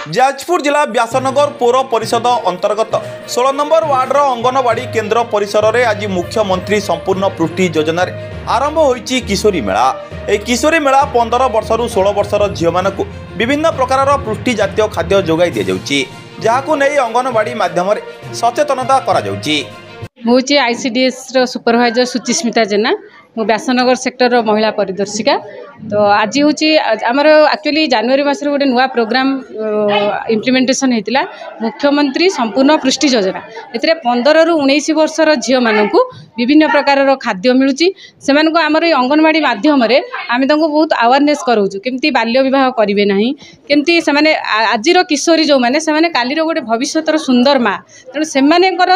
जाजपुर जिला व्यासनगर पौर परिषद अंतर्गत 16 नंबर वार्डर अंगनवाड़ी केन्द्र परिसर में आज मुख्यमंत्री संपूर्ण पृष्टि योजन आरंभ होईची किशोरी मेला। ए किशोरी मेला 15 वर्षरू 16 वर्षर झील मानक विभिन्न प्रकार पृष्टि जातीय खाद्य जोगाई दि जाउची, जहाकु नै अंगनवाड़ी माध्यम सचेतनता करा जाउची। मु आईसीडीएस सुपरवाइजर सुचिस्मिता जेना, मु व्यासनगर सेक्टर महिला परिदर्शिका। तो आज हूँ आमर एक्चुअली जनवरी मास गोटे नुआ प्रोग्राम इम्प्लीमेंटेशन होता मुख्यमंत्री संपूर्ण पृष्टि योजना। ए 15 ରୁ 19 वर्षर झील मानक विभिन्न प्रकार खाद्य मिलूँ से आमर अंगनवाड़ी माध्यम आम बहुत अवेयरनेस कराऊँ केमती बाल्य विवाह करेंगे ना, केमती से आज किशोरी जो मैंने से काली गोटे भविष्य सुंदर माँ, तेणु से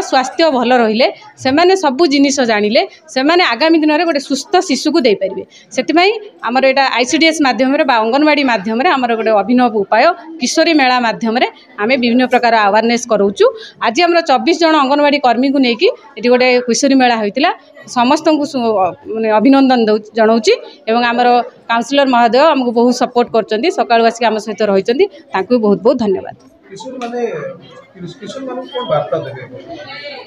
स्वास्थ्य भल रहिले से सबू जिनिस जानिले से आगामी दिन में गोटे सुस्थ शिशु को दे पारे। से आमर यहाँ आईसीडीएस माध्यम अंगनवाड़ी माध्यम आमर गोटे अभिनव उपाय किशोरी मेला माध्यम आम विभिन्न प्रकार अवेयरनेस कराऊँ। आज आम 24 जन अंगनवाड़ी कर्मी को लेकिन ये गोटे किशोरी मेला होता समस्त को अभिनंदन जनाऊँगी एवं आमर काउंसिलर महोदय आमको बहुत सपोर्ट कर सकाळु आसिक आम सहित रही बहुत बहुत धन्यवाद।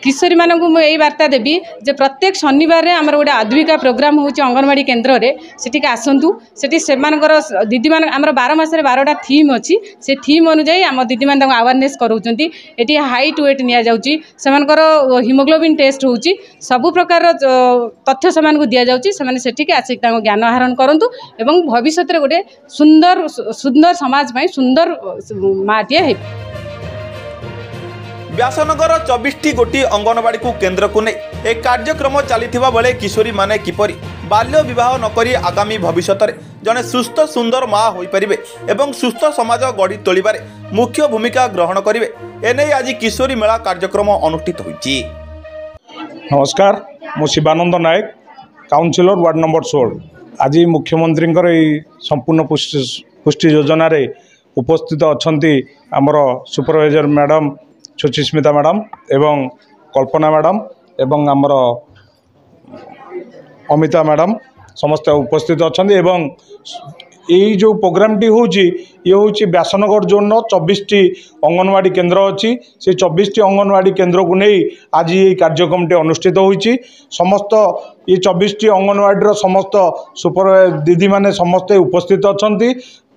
किशोरी मानक यही वार्ता देवी जे प्रत्येक शनिवार आम गोटे आजीविका प्रोग्राम हो अंगनवाड़ी केन्द्र में सेठिक आसतु से दीदी मान आम 12 मास 12टा थीम अच्छी से थीम अनुजाई आम दीदी मान अवेयरनेस कराउछंती। एटी हाइट वेट निया जाउची सेमानकर हिमोग्लोबिन टेस्ट होउची सबु प्रकार तथ्य सेमान को दिया जाउची सेमाने सेठिक आसिक ज्ञान आहरण करंतु एवं भविष्य में गोटे सुंदर सुंदर समाज में सुंदर माटीए हे। व्यासनगर 24 गोटी अंगनवाड़ी को केन्द्र को नहीं एक कार्यक्रम चलता बेले किशोरी माने किपरि बाल्य विवाह नकरी आगामी भविष्य में जड़े सुस्थ सुंदर माँ हो पारे एवं सुस्थ समाज गढ़ी तोलिबारे मुख्य भूमिका ग्रहण करेंगे एने आज किशोरी मेला कार्यक्रम अनुष्ठित होईची। नमस्कार, मु शिवानंद नायक, काउंसिलर वार्ड नंबर 16। आज मुख्यमंत्री संपूर्ण पुष्टि योजना रे उपस्थित अच्छा आमर सुपरवाइजर मैडम सुचिस्मिता मैडम एवं कल्पना मैडम एवं आमर अमिता मैडम समस्त उपस्थित अच्छा एवं यही जो प्रोग्राम टी होची ये होची व्यासनगर जोन 24 अंगनवाड़ी केन्द्र अच्छी से 24 अंगनवाड़ी केन्द्र को नहीं आज ये कार्यक्रम टी अनुष्ठित होईची। समस्त ये 24 अंगनवाड़ी समस्त सुपर दीदी माने समस्ते उपस्थित अच्छा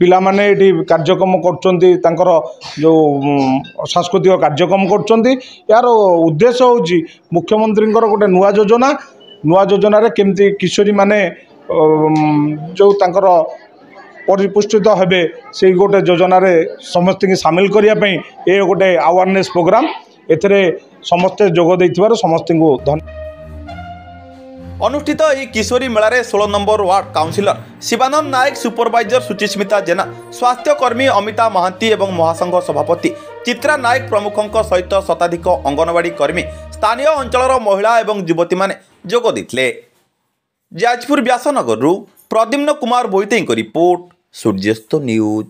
पिला माने ये कार्यक्रम करचंती तांकर जो सांस्कृतिक कार्यक्रम करचंती। यार उद्देश्य होची मुख्यमंत्री गोटे नुआ योजना रे केमती किशोरी माने जो तांकर परिपुष्टित हेबे से गोटे योजना रे समस्त की सामिल करने ये गोटे अवेयरनेस प्रोग्राम एथरे समस्ते जोग देथिबार समस्त को धन्यवाद। अनुष्ठित यह किशोरी मेलारे 16 नंबर वार्ड काउंसिलर शिवानंद नायक, सुपरवाइजर सुचिस्मिता जेना, स्वास्थ्यकर्मी अमिता महांती एवं महासंघ सभापति चित्रा नायक प्रमुखों सहित शताधिक अंगनवाड़ी कर्मी स्थानीय अंचल महिला एवं युवती माने जोग देथिले। जाजपुर व्यासनगर प्रद्युम्न कुमार बोईते रिपोर्ट, सूर्यास्त न्यूज।